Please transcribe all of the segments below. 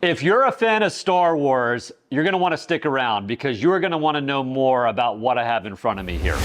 If you're a fan of Star Wars, you're going to want to stick around because you're going to want to know more about what I have in front of me here.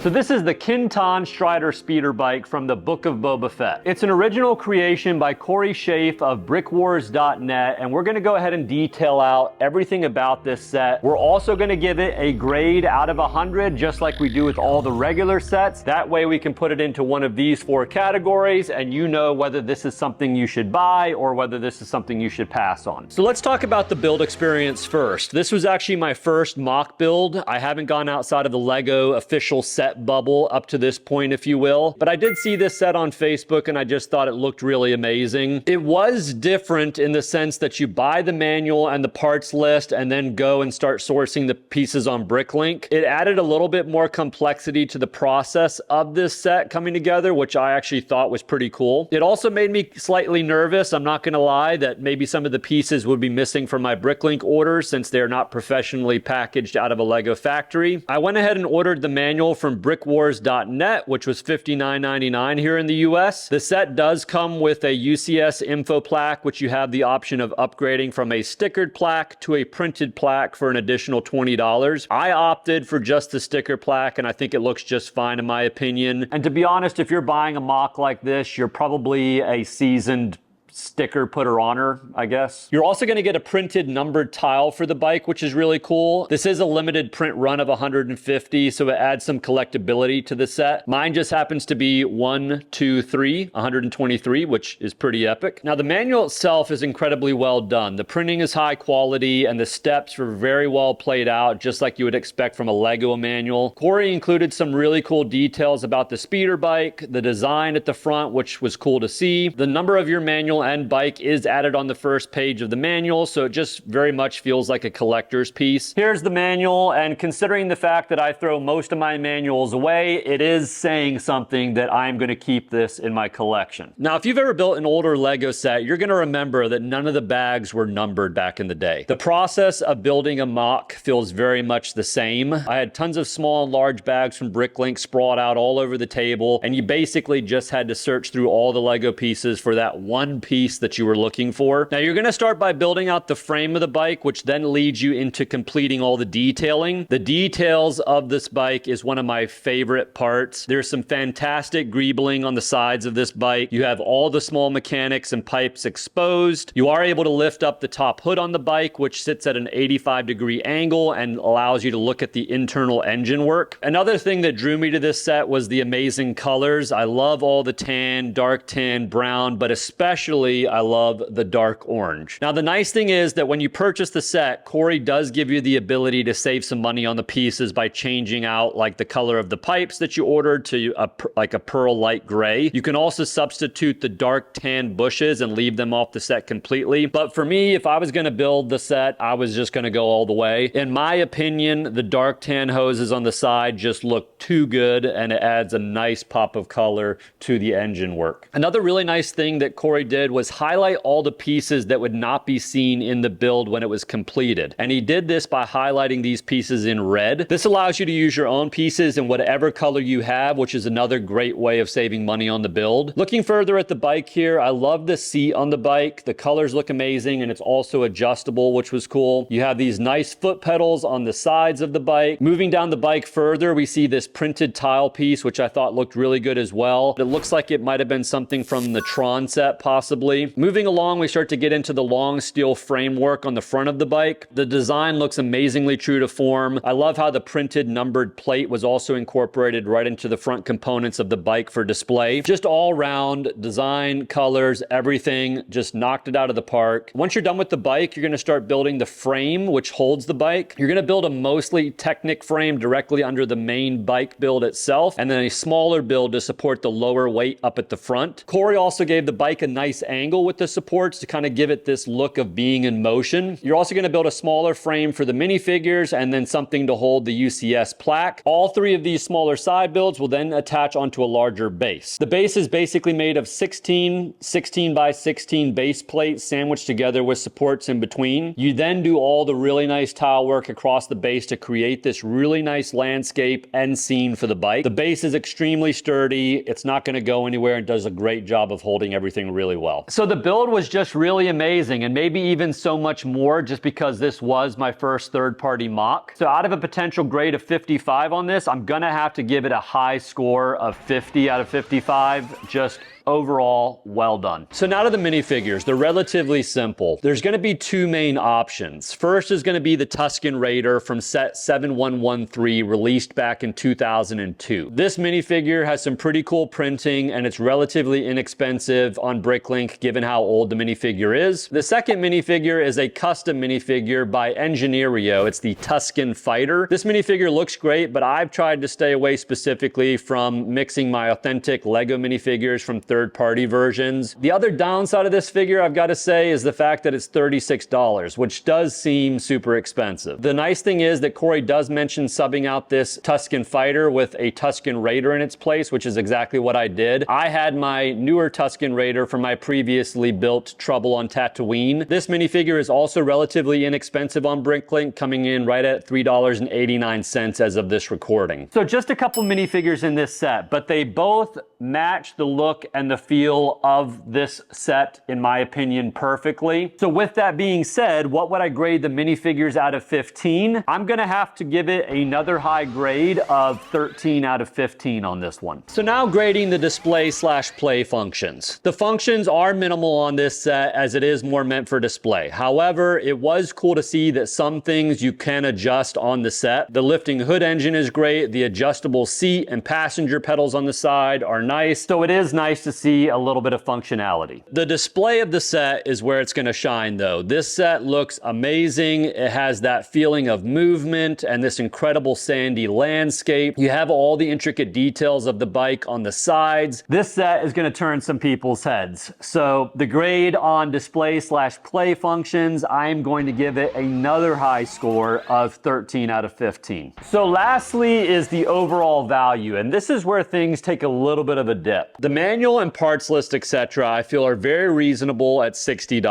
So this is the Kintan Strider speeder bike from the Book of Boba Fett. It's an original creation by Corey Schaaf of brickwars.net, and we're gonna go ahead and detail out everything about this set. We're also gonna give it a grade out of 100, just like we do with all the regular sets. That way we can put it into one of these 4 categories, and you know whether this is something you should buy or whether this is something you should pass on. So let's talk about the build experience first. This was actually my first mock build. I haven't gone outside of the LEGO official set bubble up to this point, if you will. But I did see this set on Facebook and I just thought it looked really amazing. It was different in the sense that you buy the manual and the parts list and then go and start sourcing the pieces on Bricklink. It added a little bit more complexity to the process of this set coming together, which I actually thought was pretty cool. It also made me slightly nervous, I'm not gonna lie, that maybe some of the pieces would be missing from my Bricklink orders since they're not professionally packaged out of a LEGO factory. I went ahead and ordered the manual from brickwars.net, which was $59.99 here in the US. The set does come with a UCS info plaque, which you have the option of upgrading from a stickered plaque to a printed plaque for an additional $20. I opted for just the sticker plaque, and I think it looks just fine in my opinion. And to be honest, if you're buying a mock like this, you're probably a seasoned sticker putter oner, I guess. You're also going to get a printed numbered tile for the bike, which is really cool. This is a limited print run of 150, so it adds some collectability to the set. Mine just happens to be 123, which is pretty epic. Now, the manual itself is incredibly well done. The printing is high quality and the steps were very well played out, just like you would expect from a LEGO manual. Corey included some really cool details about the speeder bike, the design at the front, which was cool to see. The number of your manual and bike is added on the first page of the manual, so it just very much feels like a collector's piece. Here's the manual, and considering the fact that I throw most of my manuals away, it is saying something that I'm going to keep this in my collection. Now, if you've ever built an older LEGO set, you're going to remember that none of the bags were numbered back in the day. The process of building a mock feels very much the same. I had tons of small and large bags from Bricklink sprawled out all over the table, and you basically just had to search through all the LEGO pieces for that one piece that you were looking for. Now, you're going to start by building out the frame of the bike, which then leads you into completing all the detailing. The details of this bike is one of my favorite parts. There's some fantastic greebling on the sides of this bike. You have all the small mechanics and pipes exposed. You are able to lift up the top hood on the bike, which sits at an 85-degree angle and allows you to look at the internal engine work. Another thing that drew me to this set was the amazing colors. I love all the tan, dark tan, brown, but especially I love the dark orange. Now, the nice thing is that when you purchase the set, Corey does give you the ability to save some money on the pieces by changing out like the color of the pipes that you ordered to like a pearl light gray. You can also substitute the dark tan bushes and leave them off the set completely. But for me, if I was going to build the set, I was just going to go all the way. In my opinion, the dark tan hoses on the side just look too good, and it adds a nice pop of color to the engine work. Another really nice thing that Corey did was highlight all the pieces that would not be seen in the build when it was completed. And he did this by highlighting these pieces in red. This allows you to use your own pieces in whatever color you have, which is another great way of saving money on the build. Looking further at the bike here, I love the seat on the bike. The colors look amazing, and it's also adjustable, which was cool. You have these nice foot pedals on the sides of the bike. Moving down the bike further, we see this printed tile piece, which I thought looked really good as well. It looks like it might have been something from the Tron set, possibly. Moving along, we start to get into the long steel framework on the front of the bike. The design looks amazingly true to form. I love how the printed numbered plate was also incorporated right into the front components of the bike for display. Just all around design, colors, everything, just knocked it out of the park. Once you're done with the bike, you're going to start building the frame which holds the bike. You're going to build a mostly Technic frame directly under the main bike build itself, and then a smaller build to support the lower weight up at the front. Corey also gave the bike a nice angle with the supports to kind of give it this look of being in motion. You're also going to build a smaller frame for the minifigures and then something to hold the UCS plaque. All three of these smaller side builds will then attach onto a larger base. The base is basically made of 16 by 16 base plates sandwiched together with supports in between. You then do all the really nice tile work across the base to create this really nice landscape and scene for the bike. The base is extremely sturdy. It's not going to go anywhere and does a great job of holding everything really well. So the build was just really amazing, and maybe even so much more just because this was my first third-party mock. So out of a potential grade of 55 on this, I'm gonna have to give it a high score of 50 out of 55. Just overall, well done. So now to the minifigures. They're relatively simple. There's going to be two main options. First is going to be the Tusken Raider from set 7113, released back in 2002. This minifigure has some pretty cool printing, and it's relatively inexpensive on Bricklink given how old the minifigure is. The second minifigure is a custom minifigure by Engineerio. It's the Tusken Fighter. This minifigure looks great, but I've tried to stay away specifically from mixing my authentic Lego minifigures from third-party versions. The other downside of this figure, I've got to say, is the fact that it's $36, which does seem super expensive. The nice thing is that Corey does mention subbing out this Tusken Fighter with a Tusken Raider in its place, which is exactly what I did. I had my newer Tusken Raider from my previously built Trouble on Tatooine. This minifigure is also relatively inexpensive on Bricklink, coming in right at $3.89 as of this recording. So just a couple minifigures in this set, but they both match the look and the feel of this set, in my opinion, perfectly. So with that being said, what would I grade the minifigures out of 15? I'm gonna have to give it another high grade of 13 out of 15 on this one. So now grading the display/play functions. The functions are minimal on this set as it is more meant for display. However, it was cool to see that some things you can adjust on the set. The lifting hood engine is great. The adjustable seat and passenger pedals on the side are nice. So it is nice to see a little bit of functionality. The display of the set is where it's going to shine though. This set looks amazing. It has that feeling of movement and this incredible sandy landscape. You have all the intricate details of the bike on the sides. This set is going to turn some people's heads. So the grade on display/play functions, I'm going to give it another high score of 13 out of 15. So lastly is the overall value, and this is where things take a little bit of a dip. The manual and parts list, etc., I feel are very reasonable at $60.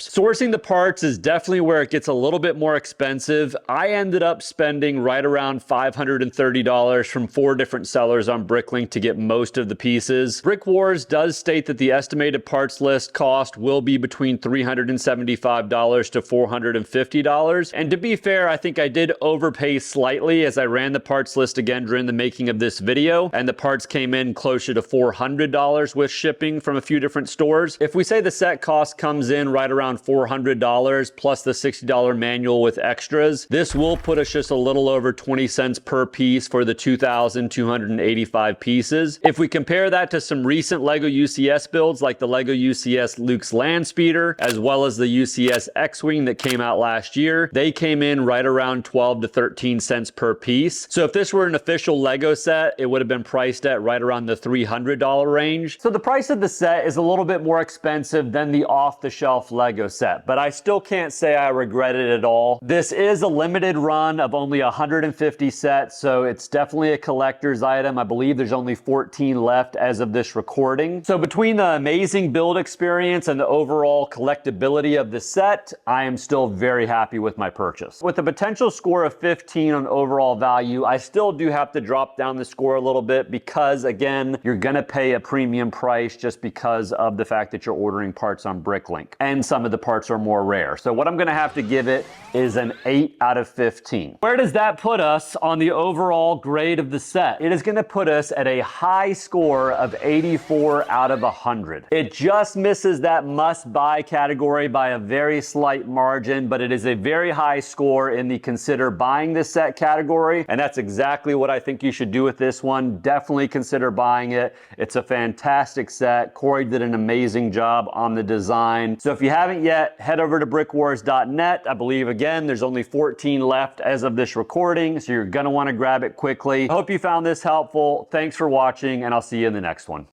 Sourcing the parts is definitely where it gets a little bit more expensive. I ended up spending right around $530 from 4 different sellers on Bricklink to get most of the pieces. Brick Wars does state that the estimated parts list cost will be between $375 to $450. And to be fair, I think I did overpay slightly as I ran the parts list again during the making of this video, and the parts came in closer to $400 with shipping from a few different stores. If we say the set cost comes in right around $400 plus the $60 manual with extras, this will put us just a little over 20 cents per piece for the 2,285 pieces. If we compare that to some recent LEGO UCS builds like the LEGO UCS Luke's Landspeeder, as well as the UCS X-Wing that came out last year, they came in right around 12 to 13 cents per piece. So if this were an official LEGO set, it would have been priced at right around the $300 range. So the price of the set is a little bit more expensive than the off-the-shelf LEGO set, but I still can't say I regret it at all. This is a limited run of only 150 sets, so it's definitely a collector's item. I believe there's only 14 left as of this recording. So between the amazing build experience and the overall collectability of the set, I am still very happy with my purchase. With a potential score of 15 on overall value, I still do have to drop down the score a little bit because, again, you're gonna pay a premium price just because of the fact that you're ordering parts on Bricklink, and some of the parts are more rare. So what I'm gonna have to give it is an 8 out of 15. Where does that put us on the overall grade of the set? It is gonna put us at a high score of 84 out of 100. It just misses that must-buy category by a very slight margin, but it is a very high score in the consider buying this set category, and that's exactly what I think you should do with this one. Definitely consider buying it. It's a fantastic set. Corey did an amazing job on the design. So if you haven't yet, head over to brickwars.net. I believe, again, there's only 14 left as of this recording, so you're gonna wanna grab it quickly. I hope you found this helpful. Thanks for watching, and I'll see you in the next one.